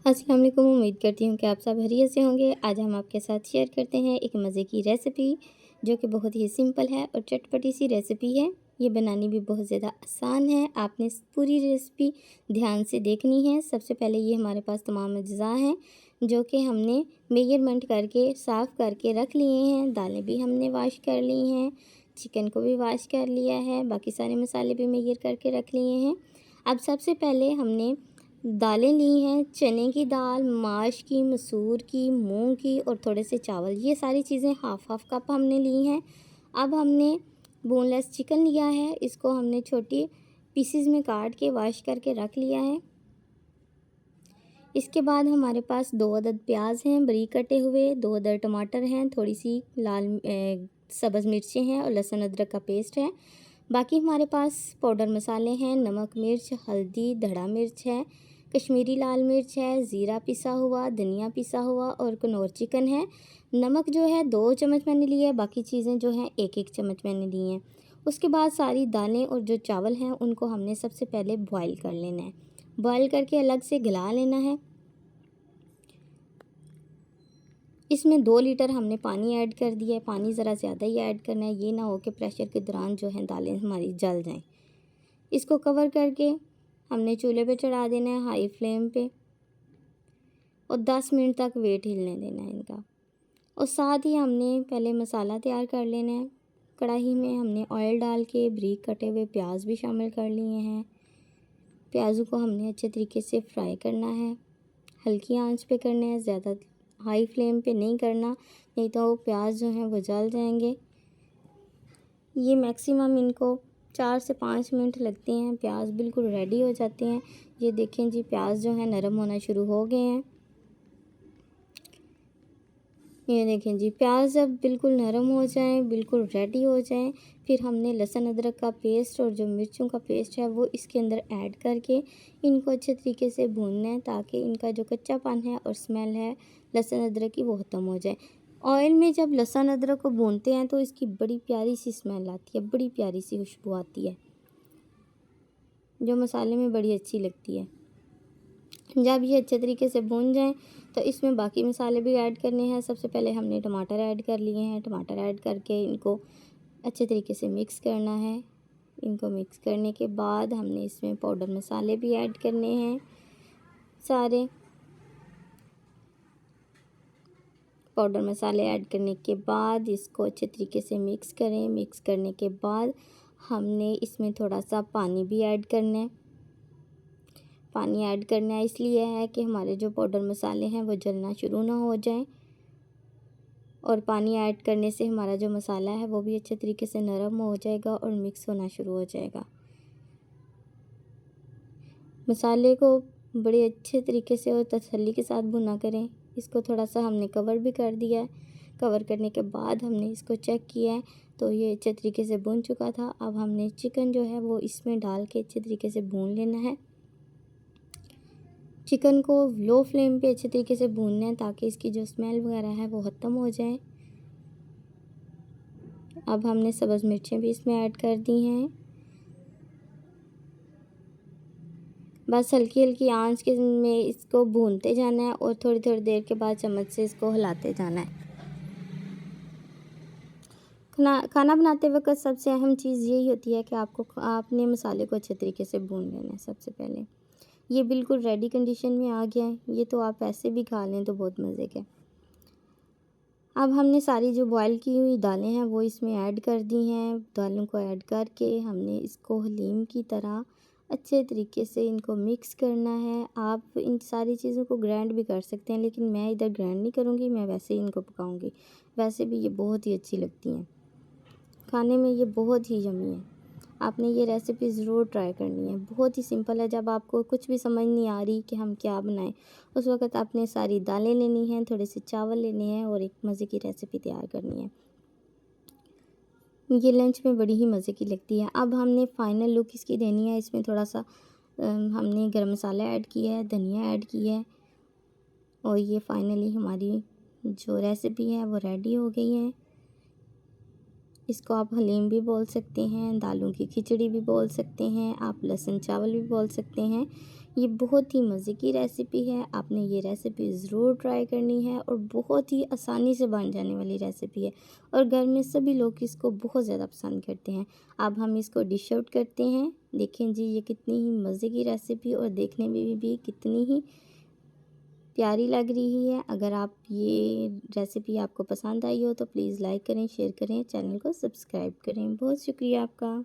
अस्सलाम वालेकुम। उम्मीद करती हूँ कि आप सब खैरियत से होंगे। आज हम आपके साथ शेयर करते हैं एक मज़े की रेसिपी जो कि बहुत ही सिंपल है और चटपटी सी रेसिपी है। ये बनानी भी बहुत ज़्यादा आसान है। आपने इस पूरी रेसिपी ध्यान से देखनी है। सबसे पहले ये हमारे पास तमाम अज्ज़ा हैं जो कि हमने मेजरमेंट करके साफ़ करके रख लिए हैं। दालें भी हमने वाश कर ली हैं, चिकन को भी वाश कर लिया है, बाकी सारे मसाले भी मेजर करके रख लिए हैं। अब सबसे पहले हमने दालें ली हैं, चने की दाल, माश की, मसूर की, मूंग की और थोड़े से चावल। ये सारी चीज़ें हाफ़ हाफ़ कप हमने ली हैं। अब हमने बोनलेस चिकन लिया है, इसको हमने छोटी पीसेस में काट के वॉश करके रख लिया है। इसके बाद हमारे पास 2 अदद प्याज हैं बारीक कटे हुए, 2 अदद टमाटर हैं, थोड़ी सी सब्ज़ मिर्चें हैं और लहसुन अदरक का पेस्ट है। बाकी हमारे पास पाउडर मसाले हैं, नमक, मिर्च, हल्दी, धड़ा मिर्च है, कश्मीरी लाल मिर्च है, ज़ीरा पिसा हुआ, धनिया पिसा हुआ और कनौर चिकन है। नमक जो है 2 चम्मच मैंने लिया है, बाकी चीज़ें जो हैं 1-1 चम्मच मैंने ली हैं। उसके बाद सारी दालें और जो चावल हैं उनको हमने सबसे पहले बॉयल कर लेना है। बॉयल करके अलग से गला लेना है। इसमें 2 लीटर हमने पानी ऐड कर दिया है। पानी ज़रा ज़्यादा ही ऐड करना है, ये ना हो कि प्रेशर के दौरान जो है दालें हमारी जल जाएं। इसको कवर करके हमने चूल्हे पे चढ़ा देना है हाई फ्लेम पे और 10 मिनट तक वेट हिलने देना है इनका। और साथ ही हमने पहले मसाला तैयार कर लेना है। कढ़ाई में हमने ऑयल डाल के बारीक कटे हुए प्याज भी शामिल कर लिए हैं। प्याज़ों को हमने अच्छे तरीके से फ्राई करना है, हल्की आंच पे करना है, ज़्यादा हाई फ्लेम पे नहीं करना, नहीं तो प्याज जो हैं वो जल जाएंगे। ये मैक्सिमम इनको 4 से 5 मिनट लगते हैं, प्याज बिल्कुल रेडी हो जाते हैं। ये देखें जी, प्याज जो है नरम होना शुरू हो गए हैं। ये देखें जी, प्याज जब बिल्कुल नरम हो जाएं, बिल्कुल रेडी हो जाएं, फिर हमने लहसुन अदरक का पेस्ट और जो मिर्चों का पेस्ट है वो इसके अंदर ऐड करके इनको अच्छे तरीके से भूनना है ताकि इनका जो कच्चापन है और स्मेल है लहसुन अदरक की वो ख़त्म हो जाए। ऑयल में जब लहसुन अदरक को भूनते हैं तो इसकी बड़ी प्यारी सी स्मेल आती है, बड़ी प्यारी सी खुशबू आती है जो मसाले में बड़ी अच्छी लगती है। जब ये अच्छे तरीके से भून जाएं तो इसमें बाकी मसाले भी ऐड करने हैं। सबसे पहले हमने टमाटर ऐड कर लिए हैं। टमाटर ऐड करके इनको अच्छे तरीके से मिक्स करना है। इनको मिक्स करने के बाद हमने इसमें पाउडर मसाले भी ऐड करने हैं। सारे पाउडर मसाले ऐड करने के बाद इसको अच्छे तरीके से मिक्स करें। मिक्स करने के बाद हमने इसमें थोड़ा सा पानी भी ऐड करना है। पानी ऐड करना है इसलिए है कि हमारे जो पाउडर मसाले हैं वो जलना शुरू ना हो जाएं और पानी ऐड करने से हमारा जो मसाला है वो भी अच्छे तरीके से नरम हो जाएगा और मिक्स होना शुरू हो जाएगा। मसाले को बड़े अच्छे तरीके से और तसल्ली के साथ भुना करें। इसको थोड़ा सा हमने कवर भी कर दिया है। कवर करने के बाद हमने इसको चेक किया है तो ये अच्छे तरीके से भुन चुका था। अब हमने चिकन जो है वो इसमें डाल के अच्छे तरीके से भून लेना है। चिकन को लो फ्लेम पे अच्छे तरीके से भूनना है ताकि इसकी जो स्मेल वगैरह है वो ख़त्म हो जाए। अब हमने सब्ज़ मिर्चें भी इसमें ऐड कर दी हैं। बस हल्की हल्की आंच के में इसको भूनते जाना है और थोड़ी थोड़ी देर के बाद चम्मच से इसको हिलाते जाना है। खाना बनाते वक्त सबसे अहम चीज़ यही होती है कि आपने मसाले को अच्छे तरीके से भून लेना है। सबसे पहले ये बिल्कुल रेडी कंडीशन में आ गया है। ये तो आप ऐसे भी खा लें तो बहुत मज़े के। अब हमने सारी जो बॉयल की हुई दालें हैं वो इसमें ऐड कर दी हैं। दालों को ऐड करके हमने इसको हलीम की तरह अच्छे तरीके से इनको मिक्स करना है। आप इन सारी चीज़ों को ग्राइंड भी कर सकते हैं लेकिन मैं इधर ग्राइंड नहीं करूँगी, मैं वैसे ही इनको पकाऊँगी। वैसे भी ये बहुत ही अच्छी लगती हैं, खाने में ये बहुत ही यम्मी है। आपने ये रेसिपी ज़रूर ट्राई करनी है। बहुत ही सिंपल है। जब आपको कुछ भी समझ नहीं आ रही कि हम क्या बनाएं उस वक़्त आपने सारी दालें लेनी हैं, थोड़े से चावल लेने हैं और एक मज़े की रेसिपी तैयार करनी है। ये लंच में बड़ी ही मज़े की लगती है। अब हमने फ़ाइनल लुक इसकी देनी है। इसमें थोड़ा सा हमने गरम मसाला ऐड किया है, धनिया ऐड की है और ये फ़ाइनली हमारी जो रेसिपी है वो रेडी हो गई है। इसको आप हलीम भी बोल सकते हैं, दालों की खिचड़ी भी बोल सकते हैं, आप लहसुन चावल भी बोल सकते हैं। ये बहुत ही मज़े की रेसिपी है, आपने ये रेसिपी ज़रूर ट्राई करनी है और बहुत ही आसानी से बन जाने वाली रेसिपी है और घर में सभी लोग इसको बहुत ज़्यादा पसंद करते हैं। अब हम इसको डिश आउट करते हैं। देखें जी, ये कितनी ही मज़े की रेसिपी और देखने में भी कितनी ही प्यारी लग रही है। अगर आप ये रेसिपी आपको पसंद आई हो तो प्लीज़ लाइक करें, शेयर करें, चैनल को सब्सक्राइब करें। बहुत शुक्रिया आपका।